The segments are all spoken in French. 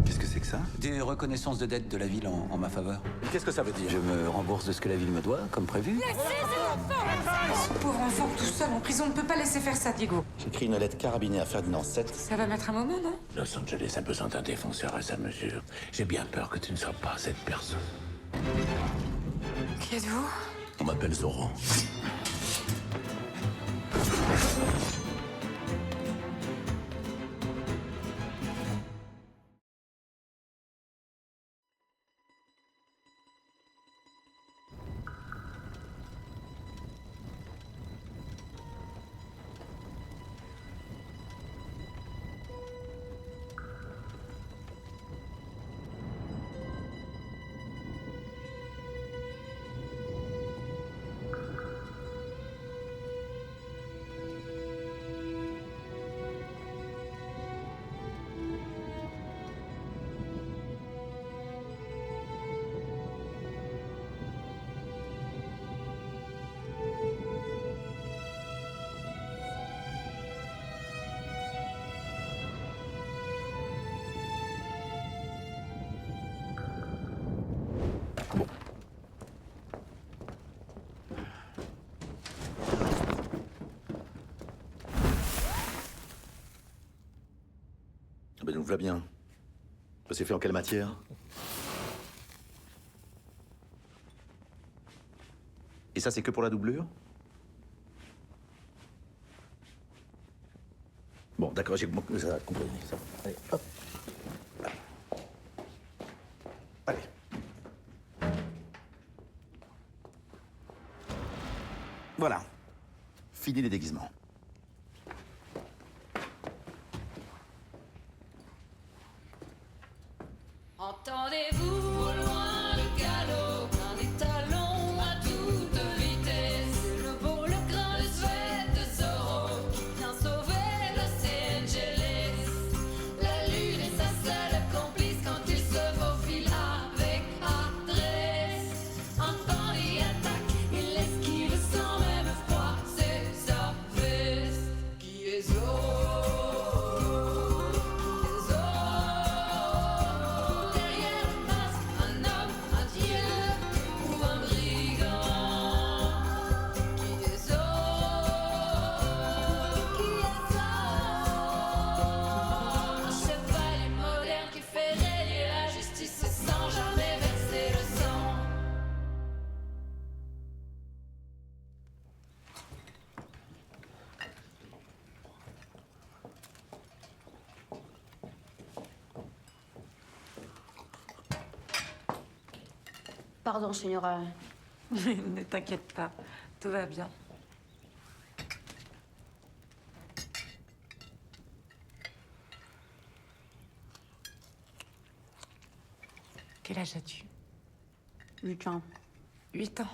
Qu'est-ce que c'est que ça? Des reconnaissances de dette de la ville en ma faveur. Qu'est-ce que ça veut dire? Je me rembourse de ce que la ville me doit, comme prévu. Ce pauvre enfant tout seul en prison, on ne peut pas laisser faire ça, Diego. J'écris une lettre carabinée à Ferdinand VII. Ça va mettre un moment, non? Los Angeles a besoin d'un défenseur à sa mesure. J'ai bien peur que tu ne sois pas cette personne. Qui êtes-vous? On m'appelle Zorro. Ah ben, nous voilà bien. C'est fait en quelle matière? Et ça, c'est que pour la doublure? Bon, d'accord, j'ai compris ça. Allez, hop. Allez. Voilà. Fini les déguisements. Entendez-vous au loin le galop plein des talons à toute vitesse? Le beau, le grain de Suède de Zorro qui vient sauver Los Angeles. La lune est sa seule complice quand il se faufile avec adresse. Un bandit attaque, il esquive sans même froisser sa veste. Qui est Zorro? Pardon, señora. Ne t'inquiète pas, tout va bien. Quel âge as-tu? 8 ans. 8 ans.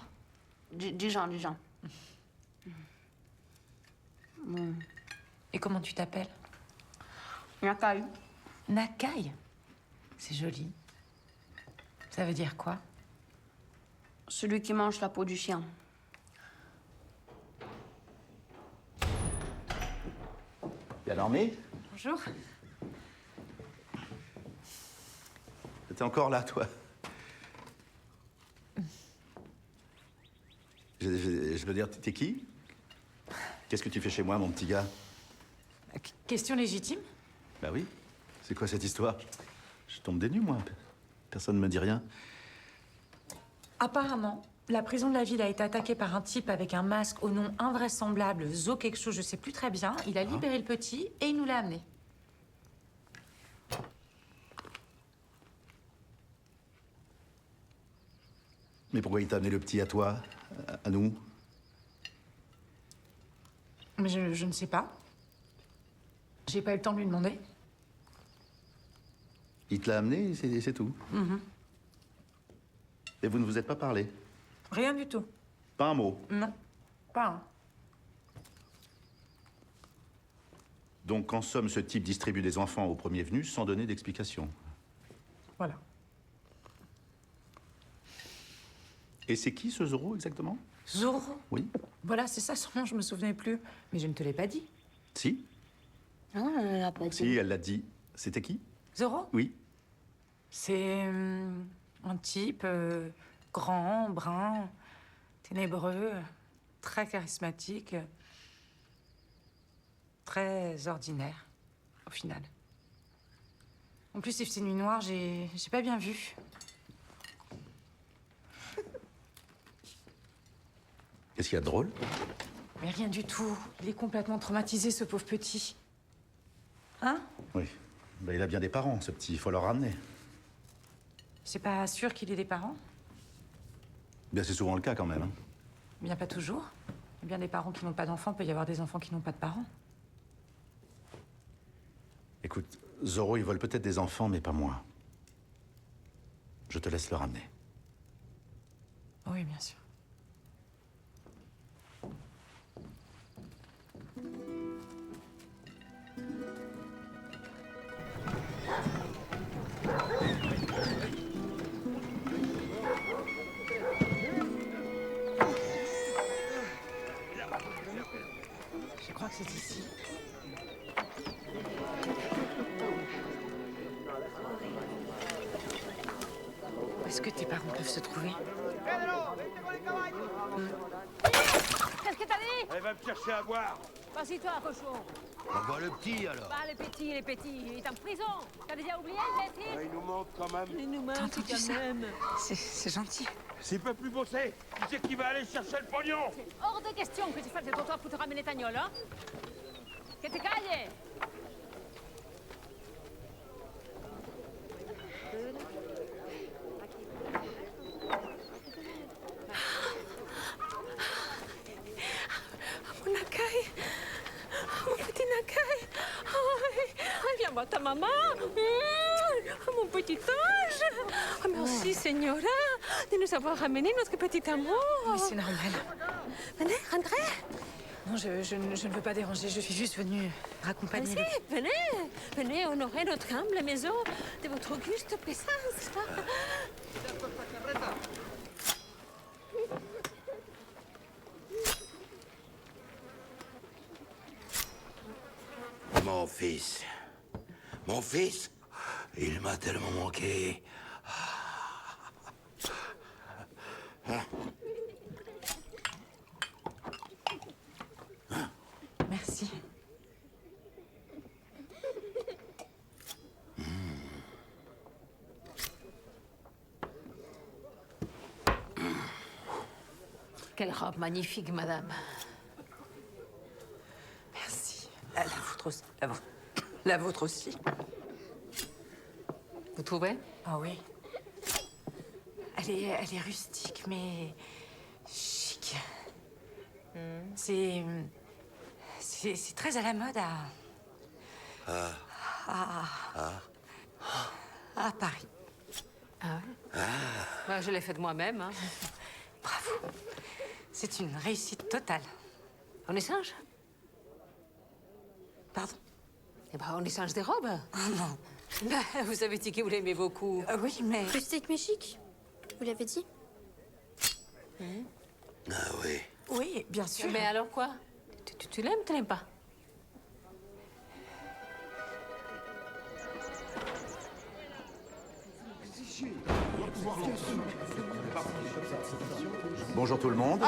10 ans, 10 ans. Et comment tu t'appelles? Nakai. Nakai. C'est joli. Ça veut dire quoi? Celui qui mange la peau du chien. Bien dormi? Bonjour. T'es encore là, toi? Je veux dire, t'es qui? Qu'est-ce que tu fais chez moi, mon petit gars? Question légitime? Bah oui. C'est quoi cette histoire? Je tombe des nues, moi. Personne ne me dit rien. Apparemment, la prison de la ville a été attaquée par un type avec un masque au nom invraisemblable, Zo quelque chose, je sais plus très bien. Il a libéré le petit et il nous l'a amené. Mais pourquoi il t'a amené le petit à toi, à nous? Mais je ne sais pas. J'ai pas eu le temps de lui demander. Il te l'a amené et c'est tout. Et vous ne vous êtes pas parlé? Rien du tout. Pas un mot? Non, pas un. Donc, en somme, ce type distribue des enfants aux premiers venus sans donner d'explication. Voilà. Et c'est qui, ce Zorro, exactement? Zorro? Oui. Voilà, c'est ça son nom, je me souvenais plus. Mais je ne te l'ai pas dit. Si? Non, elle l'a pas dit. Si, elle l'a dit. C'était qui? Zorro? Oui. C'est un type grand, brun, ténébreux, très charismatique, très ordinaire, au final. En plus, il faisait nuit noire, j'ai pas bien vu. Qu'est-ce qu'il y a de drôle? Mais rien du tout. Il est complètement traumatisé, ce pauvre petit. Hein? Oui. Ben, il a bien des parents, ce petit. Il faut leur ramener. C'est pas sûr qu'il ait des parents? Bien, c'est souvent le cas quand même. Hein. Bien pas toujours. Il y a bien des parents qui n'ont pas d'enfants, peut y avoir des enfants qui n'ont pas de parents. Écoute, Zorro, ils veulent peut-être des enfants, mais pas moi. Je te laisse le ramener. Oui, bien sûr. Je crois que c'est ici. Où est-ce que tes parents peuvent se trouver? Qu'est-ce que t'as dit? Elle va me chercher à boire. Vas-y, toi, cochon. On voit le petit, alors. Bah, les petits, il est en prison. T'as déjà oublié, Jessie? Il nous manque quand même. Il nous T'as manque entendu quand ça? même. C'est gentil. S'il peut plus bosser, tu sais qu'il va aller chercher le pognon. Hors de question que tu fasses de ton temps pour te ramener ta gnole, hein? Que te calles. Mon Nakai, mon petit Nakai, viens voir ta maman, mon petit ange. Oh, merci, Señora, de nous avoir ramené notre petit amour. Mais c'est normal. Venez, rentrez. Non, je ne veux pas déranger, je suis juste venue raccompagner Allez, venez honorer notre humble maison de votre auguste présence. Mon fils, il m'a tellement manqué. Merci. Quelle robe magnifique, madame. Merci. La vôtre aussi. La vôtre aussi. Vous trouvez? Ah oui. Elle est rustique, mais chic. C'est très à la mode à Paris. Ah ouais? Bah, je l'ai faite moi-même, hein. Bravo. C'est une réussite totale. On échange? Pardon? Eh ben, on échange des robes. Non. Bah, vous avez dit que vous l'aimez beaucoup. Oui, mais... Rustique mais chic, vous l'avez dit? Ah oui. Oui, bien sûr. Mais alors quoi? Tu l'aimes ou tu l'aimes pas? Bonjour tout le monde.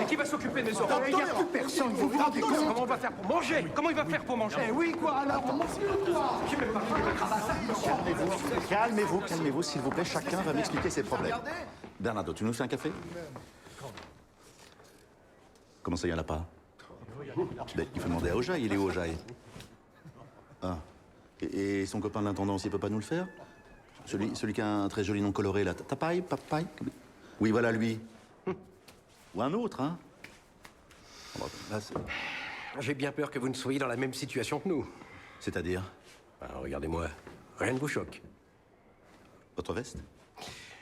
Et qui va s'occuper de mes enfants? Il n'y a plus personne. Vous vous rendez compte? Comment on va faire pour manger? Comment il va faire pour manger? Eh oui, quoi, alors on mange quoi? Qui met pas Calmez-vous, s'il vous plaît. Chacun va m'expliquer ses problèmes. Bernardo, tu nous fais un café? Comment ça, il n'y en a pas? Ben, il faut demander à Ojaï. Il est où, Ojaï? Ah. Et son copain de l'intendance, il peut pas nous le faire? Celui qui a un très joli nom coloré, là. Tapaï? Papaï? Oui, voilà, lui. Ou un autre, hein? Là, J'ai bien peur que vous ne soyez dans la même situation que nous. c'est-à-dire? Ben, regardez-moi, rien ne vous choque. Votre veste?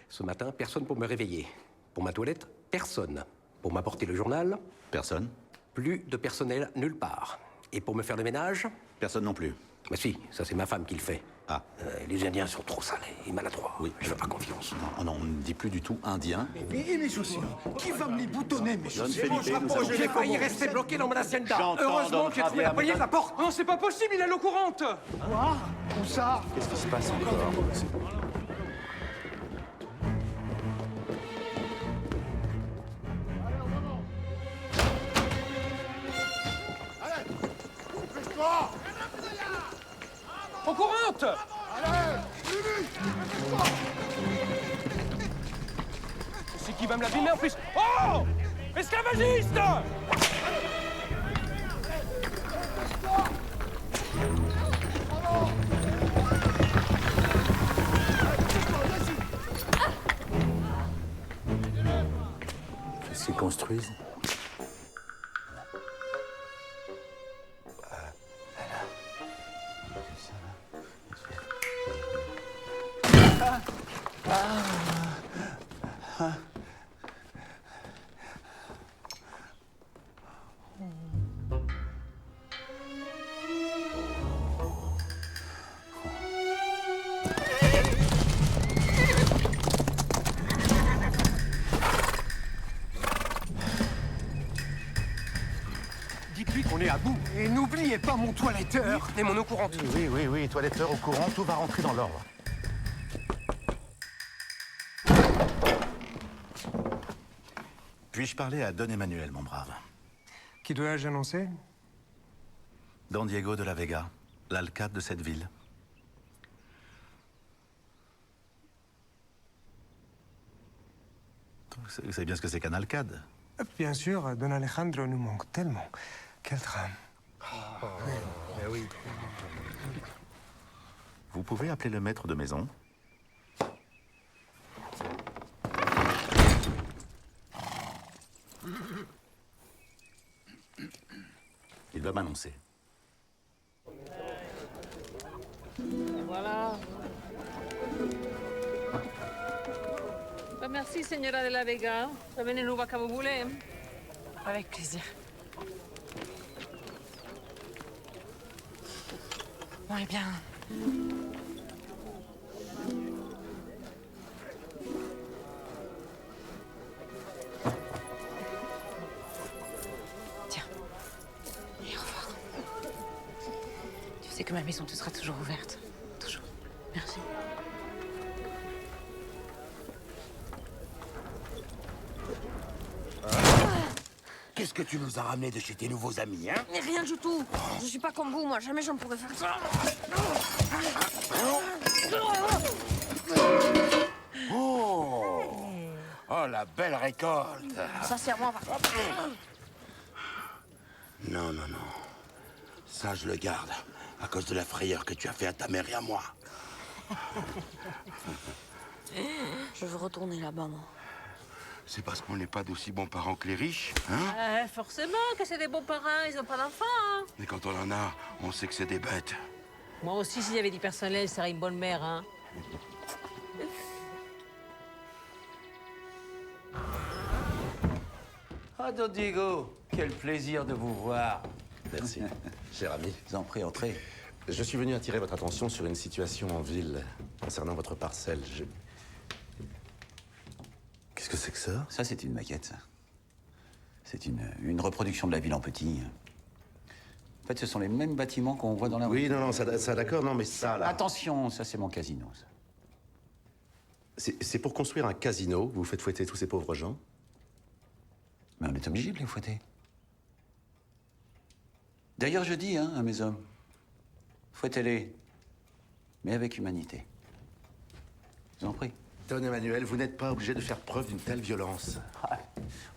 Ce matin, personne pour me réveiller. Pour ma toilette, personne. Pour m'apporter le journal, Personne? plus de personnel nulle part. Et pour me faire le ménage, Personne non plus. bah si, ça c'est ma femme qui le fait. Ah. Les Indiens sont trop salés et maladroits. Oui. Je fais pas confiance. Non, on ne dit plus du tout indien. Et mes chaussures? Qui va me les boutonner, mes Don chaussures? Felipe, nous allons- J'ai failli rester bloqué dans mon hacienda. J'entends, Heureusement Don que j'ai trouvé la Javier, poignée de la porte. Non, c'est pas possible, il a l'eau courante. Quoi? Où ça? Qu'est-ce qui se passe encore? Eau courante! C'est qui va me l'abîmer en plus? Oh! Esclavagiste! Qu'est-ce qu'ils construisent? Dites-lui qu'on est à bout. Et n'oubliez pas mon toiletteur et mon eau courante. Oui, toiletteur au courant, tout va rentrer dans l'ordre. Puis-je parler à Don Emmanuel, mon brave? Qui dois-je annoncer? Don Diego de la Vega, l'alcade de cette ville. Vous savez bien ce que c'est qu'un alcade? Bien sûr, Don Alejandro nous manque tellement. Quel drame. Vous pouvez appeler le maître de maison? Il va m'annoncer. Voilà. Merci, señora de la Vega. Venez-nous voir quand vous voulez. Avec plaisir. Bon, eh bien... Tiens. Et au revoir. Tu sais que ma maison te sera toujours ouverte. Toujours. Merci. Qu'est-ce que tu nous as ramené de chez tes nouveaux amis, hein? Mais rien du tout. Je suis pas comme vous, moi. Jamais j'en pourrais faire ça. Oh, la belle récolte. Ça, c'est à moi. Non. Ça, je le garde. À cause de la frayeur que tu as fait à ta mère et à moi. Je veux retourner là-bas, moi. C'est parce qu'on n'est pas d'aussi bons parents que les riches, hein? Forcément que c'est des bons parents, ils n'ont pas d'enfants. Hein. Mais quand on en a, on sait que c'est des bêtes. Moi aussi, s'il y avait du personnel, je serais une bonne mère. Hein. Ah, Don Diego, quel plaisir de vous voir. Merci, cher ami. Je vous en prie, entrez. Je suis venu attirer votre attention sur une situation en ville concernant votre parcelle. Qu'est-ce que c'est que ça? Ça, c'est une maquette, ça. C'est une reproduction de la ville en petit. En fait, ce sont les mêmes bâtiments qu'on voit dans la rue. Oui, non, ça d'accord, non, mais ça, là... Attention, ça, c'est mon casino, ça. C'est pour construire un casino que vous faites fouetter tous ces pauvres gens? Mais on est obligé de les fouetter. D'ailleurs, je dis, hein, à mes hommes, fouettez-les, mais avec humanité. Je vous en prie. Don Emmanuel, vous n'êtes pas obligé de faire preuve d'une telle violence.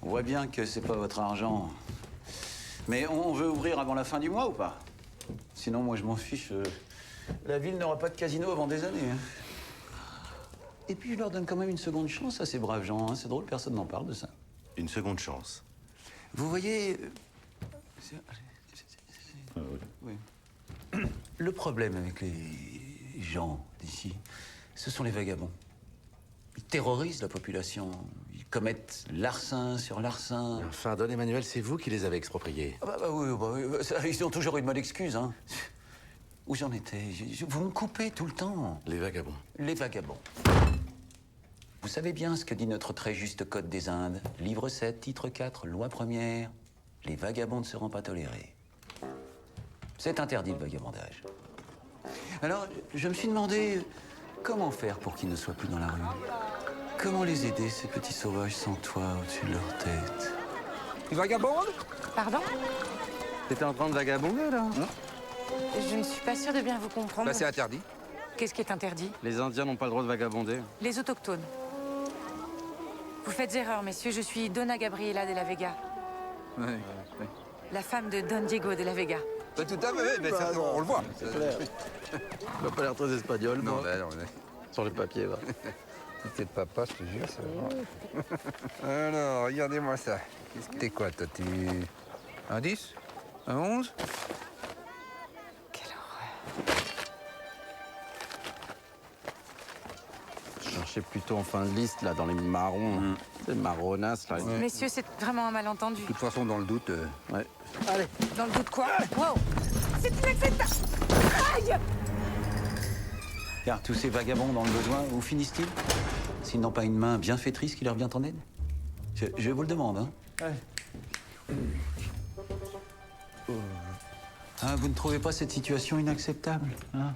On voit bien que c'est pas votre argent. Mais on veut ouvrir avant la fin du mois ou pas? Sinon, moi, je m'en fiche. La ville n'aura pas de casino avant des années. Hein. Et puis, je leur donne quand même une seconde chance à ces braves gens. Hein. C'est drôle, personne n'en parle de ça. Une seconde chance. Vous voyez... Oui. Le problème avec les gens d'ici, ce sont les vagabonds. Ils terrorisent la population. Ils commettent larcin sur larcin. Enfin, Don Emmanuel, c'est vous qui les avez expropriés. Oui, ça, ils ont toujours eu de bonnes excuses, hein. Où j'en étais? Vous me coupez tout le temps. Les vagabonds. Les vagabonds. Vous savez bien ce que dit notre très juste Code des Indes. Livre 7, titre 4, loi première. Les vagabonds ne seront pas tolérés. C'est interdit le vagabondage. Alors, je me suis demandé comment faire pour qu'ils ne soient plus dans la rue. Comment les aider, ces petits sauvages sans toit au-dessus de leur tête. Tu vagabondes? Pardon? T'étais en train de vagabonder, là? Je ne suis pas sûre de bien vous comprendre. Bah, c'est interdit. Qu'est-ce qui est interdit? Les Indiens n'ont pas le droit de vagabonder. Les autochtones. Vous faites erreur, messieurs. Je suis Donna Gabriela de la Vega. Oui. La femme de Don Diego de la Vega. Bah, tout à fait, mais ça, on le voit. C'est clair. Tu n'as pas l'air très espagnol, Non, moi. bah, non, Sur le papier, va. T'es papa, je te jure, c'est vrai. Alors, regardez-moi ça. T'es quoi, toi? T'es un 10? Un 11? Quelle horreur. Je cherchais plutôt en fin de liste, là, dans les marrons. Les marronnasses, là. Messieurs, c'est vraiment un malentendu. De toute façon, dans le doute... Ouais. Allez. Dans le doute quoi? Wow. C'est inacceptable. Aïe! Car tous ces vagabonds dans le besoin, où finissent-ils? S'ils n'ont pas une main bienfaitrice qui leur vient en aide? Je vous le demande, hein? Ouais. Ah, vous ne trouvez pas cette situation inacceptable, hein?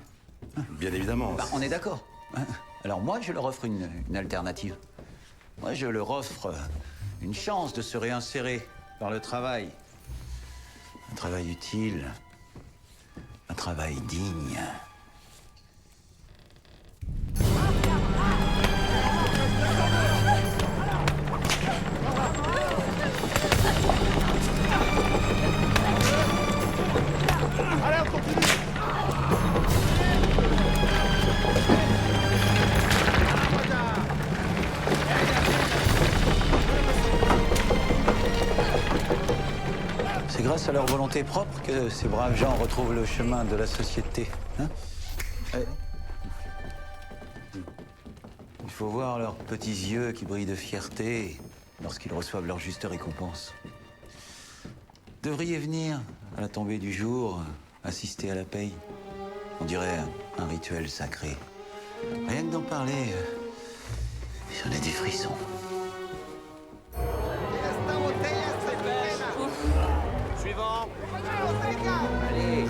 Bien évidemment. Bah, on est d'accord. Alors moi, je leur offre une alternative. Moi, je leur offre une chance de se réinsérer par le travail. Un travail utile. Un travail digne. Allez, on continue. C'est grâce à leur volonté propre que ces braves gens retrouvent le chemin de la société. Hein? Il faut voir leurs petits yeux qui brillent de fierté lorsqu'ils reçoivent leur juste récompense. Devriez venir à la tombée du jour, assister à la paye. On dirait un rituel sacré. Rien que d'en parler, j'en ai des frissons. Suivant. Allez.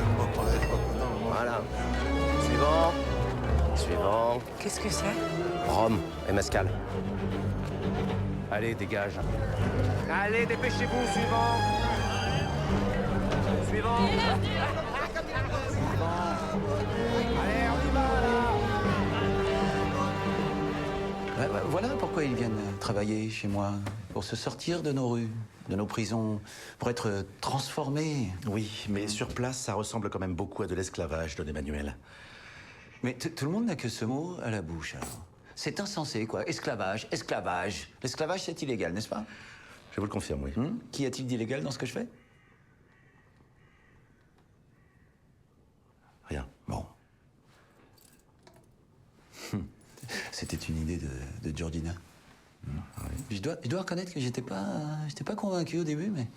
Voilà. Suivant. Suivant. Qu'est-ce que c'est? Rhum et mescal. Allez, dégage. Allez, dépêchez-vous, suivant. Suivant. Allez, on y va, là. Voilà pourquoi ils viennent travailler chez moi. Pour se sortir de nos rues, de nos prisons, pour être transformés. Oui, mais sur place, ça ressemble quand même beaucoup à de l'esclavage, Don Emmanuel. Mais tout le monde n'a que ce mot à la bouche, alors. C'est insensé, quoi. Esclavage, esclavage. L'esclavage, c'est illégal, n'est-ce pas? Je vous le confirme, oui. Qu'y a-t-il d'illégal dans ce que je fais? Rien. Bon. C'était une idée de Georgina. Je dois reconnaître que j'étais pas convaincu au début, mais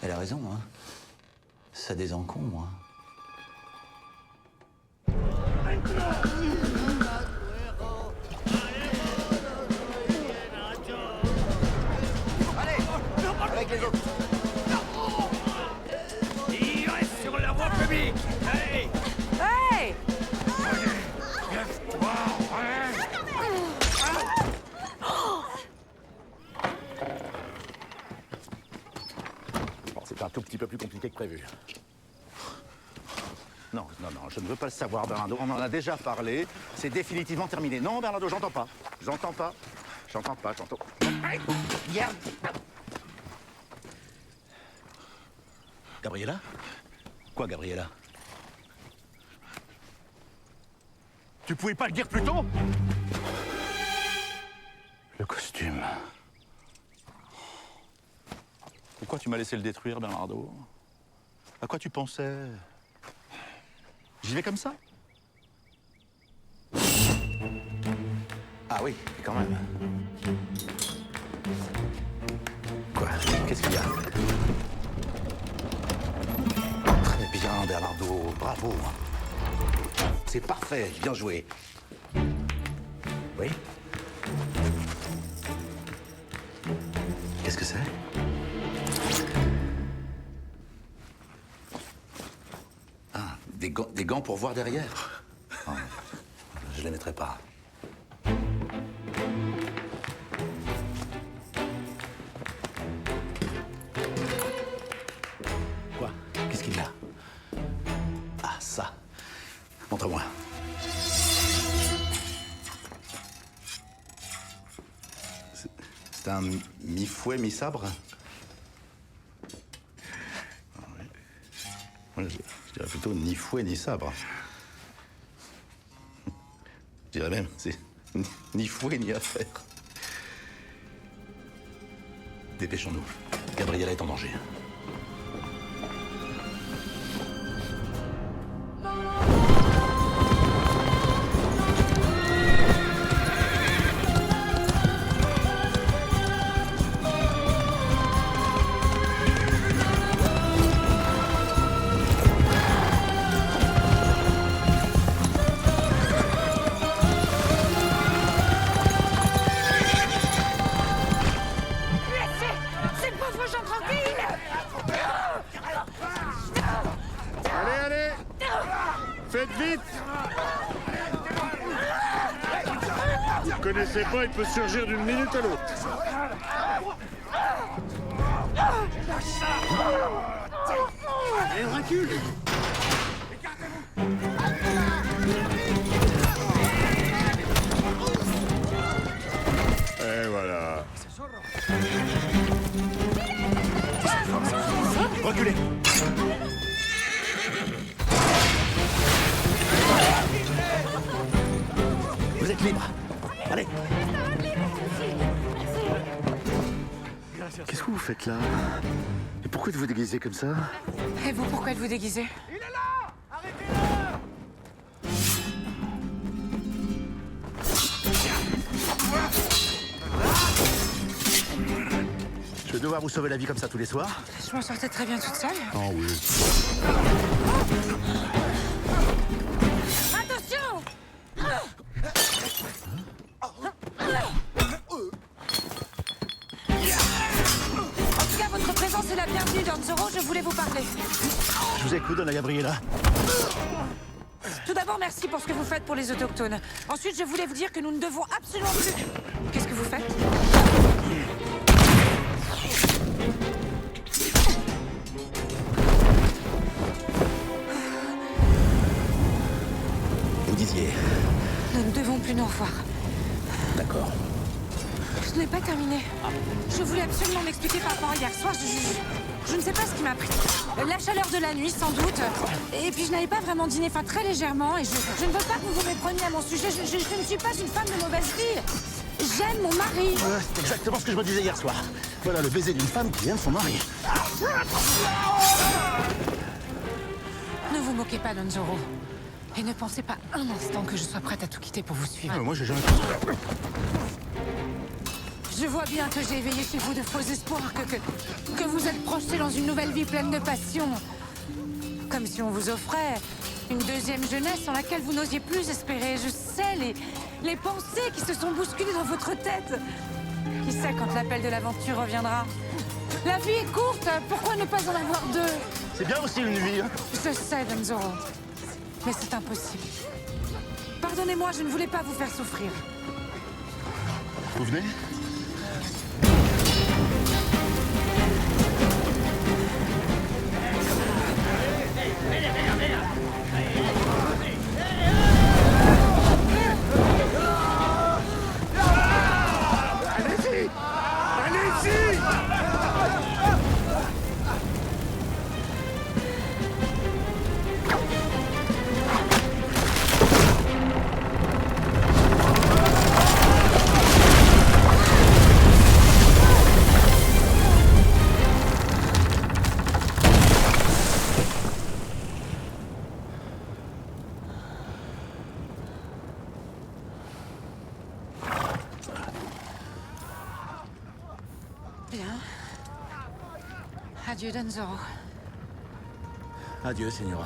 elle a raison, hein. Ça désencombre, hein. Avec les autres. Il reste sur la voie publique. Allez. Hey! Bon, c'est un tout petit peu plus compliqué que prévu. Non, je ne veux pas le savoir, Bernardo. On en a déjà parlé. C'est définitivement terminé. Non, Bernardo, j'entends pas. J'entends. Gabriela? Quoi, Gabriela? Tu pouvais pas le dire plus tôt? Le costume. Pourquoi tu m'as laissé le détruire, Bernardo? À quoi tu pensais? J'y vais comme ça? Ah oui, quand même. Quoi? Qu'est-ce qu'il y a? Très bien, Bernardo. Bravo. C'est parfait, bien joué. Oui? Qu'est-ce que c'est? Ah, des gants pour voir derrière. Oh, je les mettrai pas. Quoi? Qu'est-ce qu'il y a? Ah, ça. Montre-moi. C'est un mi-fouet, mi-sabre? Ah, oui. Ouais, je dirais plutôt ni fouet, ni sabre. Je dirais même, c'est ni fouet, ni affaire. Dépêchons-nous. Gabriella est en danger. Ces pauvres gens tranquilles! Allez, allez! Faites vite! Vous le connaissez pas, il peut surgir d'une minute à l'autre. Allez, recule! Et voilà. Reculez! Vous êtes libre. Allez! Qu'est-ce que vous faites là? Et pourquoi vous déguisez comme ça? Et vous, pourquoi êtes-vous déguisé? Je vais devoir vous sauver la vie comme ça tous les soirs? Je m'en sortais très bien toute seule. Oh oui. Attention! En tout cas, votre présence est la bienvenue dans Zoro, je voulais vous parler. Je vous écoute, donna Gabriella. Tout d'abord, merci pour ce que vous faites pour les autochtones. Ensuite, je voulais vous dire que nous ne devons absolument plus... Qu'est-ce que vous faites? Vous disiez. Nous ne devons plus nous revoir. D'accord. Je n'ai pas terminé. Je voulais absolument m'expliquer par rapport à hier soir. Je ne sais pas ce qui m'a pris. La chaleur de la nuit, sans doute. Et puis je n'avais pas vraiment dîné, enfin très légèrement. Et je ne veux pas que vous vous mépreniez à mon sujet. Je ne suis pas une femme de mauvaise fille. J'aime mon mari. C'est exactement ce que je me disais hier soir. Voilà le baiser d'une femme qui aime son mari. Ne vous moquez pas, Don Zoro. Et ne pensez pas un instant que je sois prête à tout quitter pour vous suivre. Moi, j'ai jamais... Je vois bien que j'ai éveillé chez vous de faux espoirs, que vous êtes projeté dans une nouvelle vie pleine de passion. Comme si on vous offrait une deuxième jeunesse en laquelle vous n'osiez plus espérer. Je sais, les pensées qui se sont bousculées dans votre tête. Qui sait quand l'appel de l'aventure reviendra? La vie est courte, pourquoi ne pas en avoir deux? C'est bien aussi une vie, hein. Je sais, Don Zoro. Mais c'est impossible. Pardonnez-moi, je ne voulais pas vous faire souffrir. Vous venez? Allez-y! Allez-y! Bien. Adieu, Don Zoro. Adieu, Signora.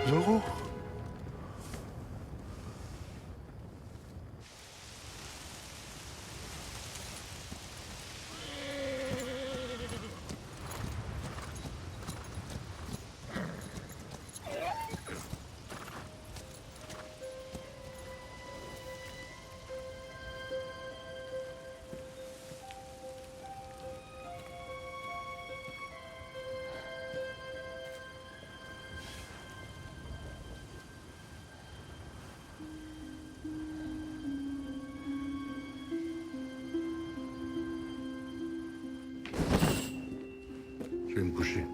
Zorro. Je vais me coucher.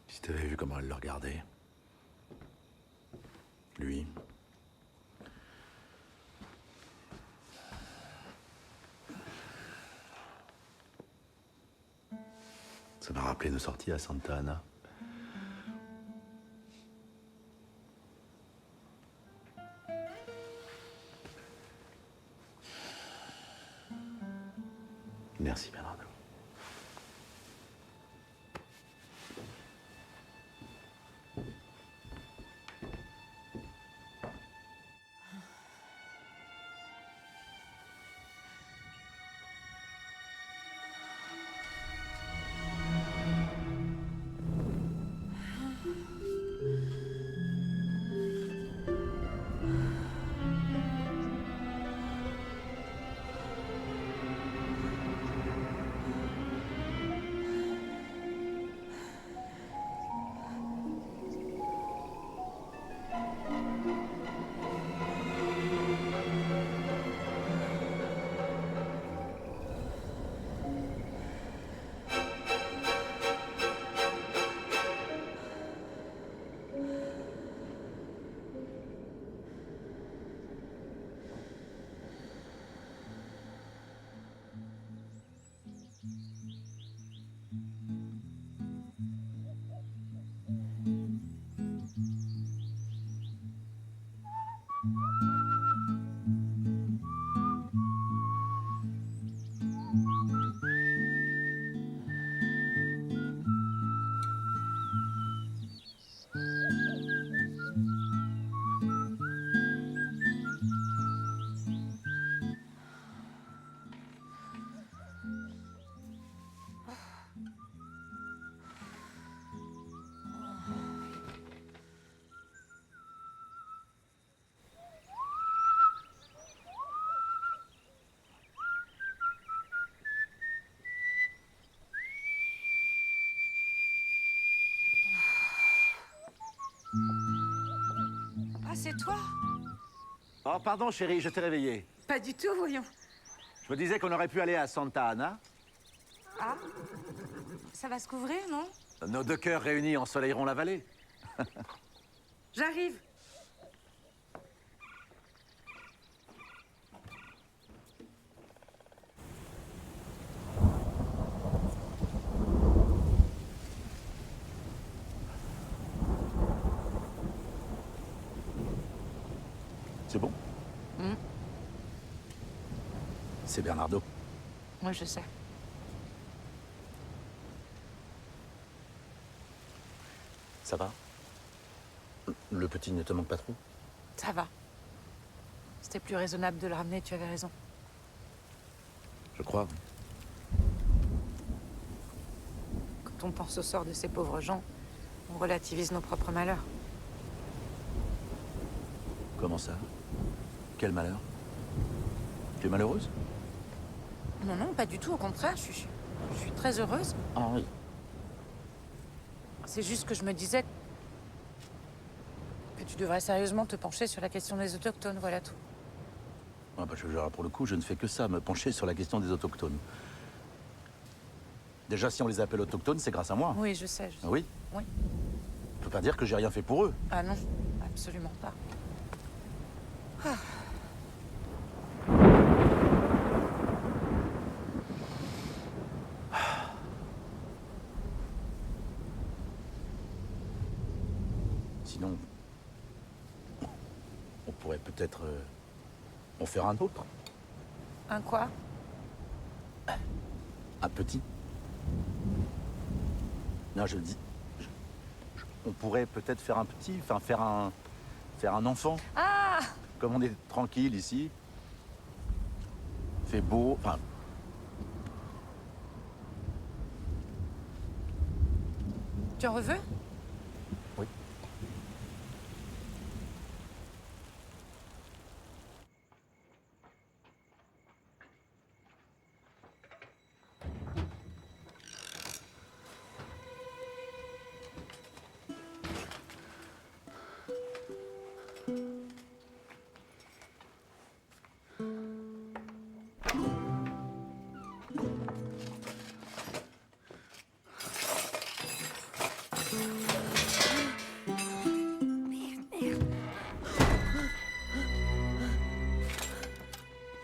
Si t'avais vu comment elle le regardait. Lui. Ça m'a rappelé nos sorties à Santa Ana. Merci, Bernardo. Ah, c'est toi? Oh, pardon, chérie, je t'ai réveillé. Pas du tout, voyons. Je me disais qu'on aurait pu aller à Santa Ana. Ah? Ça va se couvrir, non? Nos deux cœurs réunis ensoleilleront la vallée. J'arrive. C'est bon? C'est Bernardo. Moi, je sais. Ça va? Le petit ne te manque pas trop? Ça va. C'était plus raisonnable de le ramener, tu avais raison. Je crois. Quand on pense au sort de ces pauvres gens, on relativise nos propres malheurs. Comment ça? Quel malheur? Tu es malheureuse? Non, non, pas du tout, au contraire, je suis très heureuse. Ah oui. C'est juste que je me disais tu devrais sérieusement te pencher sur la question des autochtones, voilà tout. Ah bah, pour le coup, je ne fais que ça, me pencher sur la question des autochtones. Déjà, si on les appelle autochtones, c'est grâce à moi. Oui, je sais. Oui. Oui. On peut pas dire que j'ai rien fait pour eux. Ah non, absolument pas. Ah. Sinon, on pourrait peut-être en faire un autre. Un quoi? Un petit. Non, je dis... on pourrait peut-être faire un petit, enfin faire un enfant. Ah! Comme on est tranquille ici. Fait beau, enfin... Tu en veux? Oui.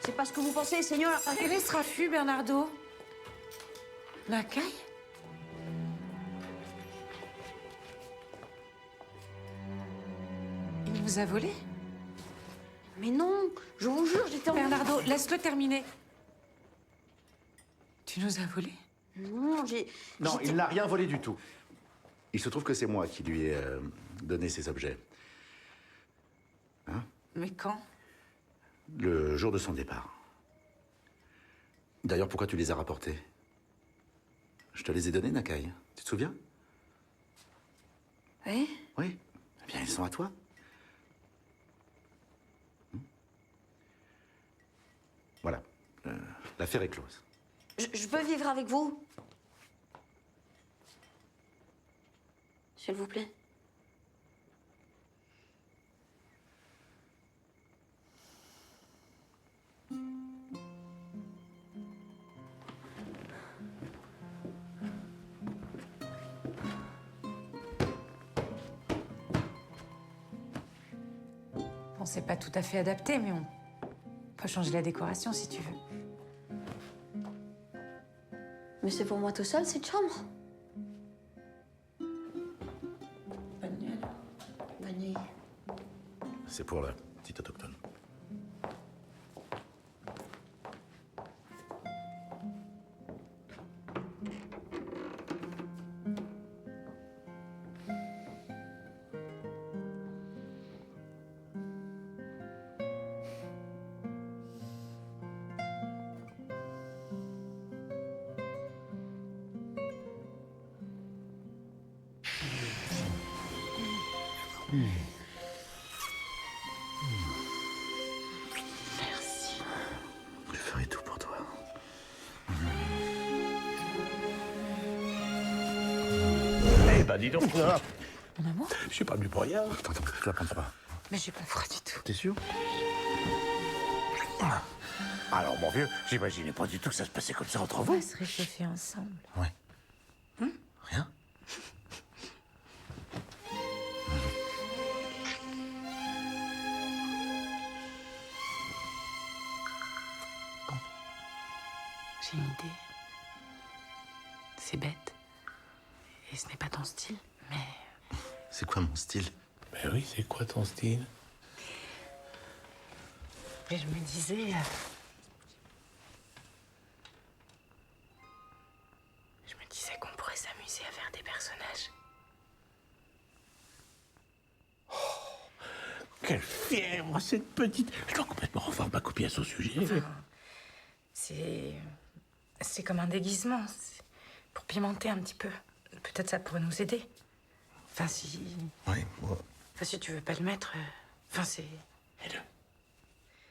C'est pas ce que vous pensez, Seigneur. Quel est ce raffut, Bernardo? Nakai? Il nous a volé? Mais non, je vous jure, j'étais en... Bernardo, laisse-le terminer. Tu nous as volé? Non, Non, il n'a rien volé du tout. Il se trouve que c'est moi qui lui ai donné ces objets. Hein? Mais quand? Le jour de son départ. D'ailleurs, pourquoi tu les as rapportés? Je te les ai donnés, Nakai. Tu te souviens? Oui? Oui. Eh bien, ils sont à toi. Voilà. L'affaire est close. Je peux vivre avec vous? S'il vous plaît. Bon, c'est pas tout à fait adapté, mais on peut changer la décoration si tu veux. Mais c'est pour moi tout seul, cette chambre? Bonne nuit alors. Bonne nuit. C'est pour la petite autochtone. Merci. Je ferai tout pour toi. Eh ben, dis donc. Mon amour? Je suis pas venu pour rien. Attends, tu la prends pas. Mais j'ai pas froid du tout. T'es sûr? Alors, mon vieux, j'imaginais pas du tout que ça se passait comme ça entre On vous. va se réchauffer ensemble. Ouais. Rien? J'ai une idée. C'est bête. Et ce n'est pas ton style, mais... C'est quoi mon style? Ben oui, c'est quoi ton style? Et je me disais... Je me disais qu'on pourrait s'amuser à faire des personnages. Quelle fièvre, cette petite. Je dois complètement revoir ma copie à son sujet. C'est comme un déguisement. C'est pour pimenter un petit peu. Peut-être ça pourrait nous aider. Enfin, si... Oui, moi... Enfin, si tu veux pas le mettre... Enfin, c'est... Mets-le.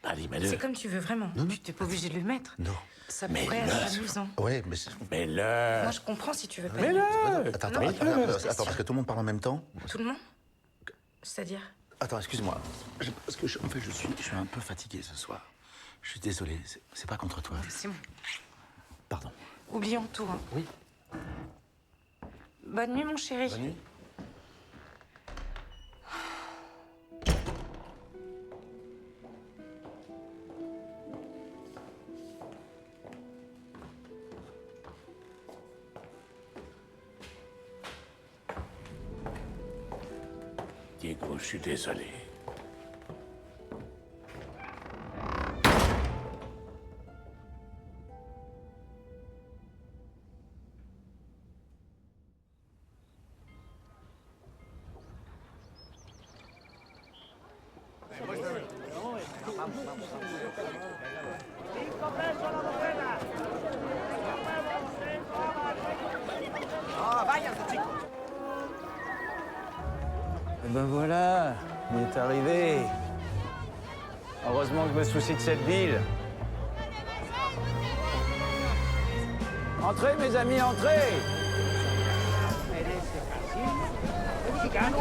Allez, mets-le. C'est comme tu veux vraiment. Non, non. Tu t'es pas obligé de le mettre. Non. Ça Mais pourrait là, être amusant. Ouais, mais... Mets-le. Moi, je comprends si tu veux pas le Mets-le. mettre. Attends, Non, attends, parce que tout le monde parle en même temps. Tout le monde? C'est-à-dire? Attends, excuse-moi. Parce que en fait, je suis un peu fatigué ce soir. Je suis désolé, c'est pas contre toi. C'est bon. Pardon. Oublions tout. Hein. Oui. Bonne nuit, mon chéri. Bonne nuit. Diego, je suis désolé. Et ben voilà, il est arrivé. Heureusement que je me soucie de cette ville. Entrez, mes amis, entrez! Mexicano,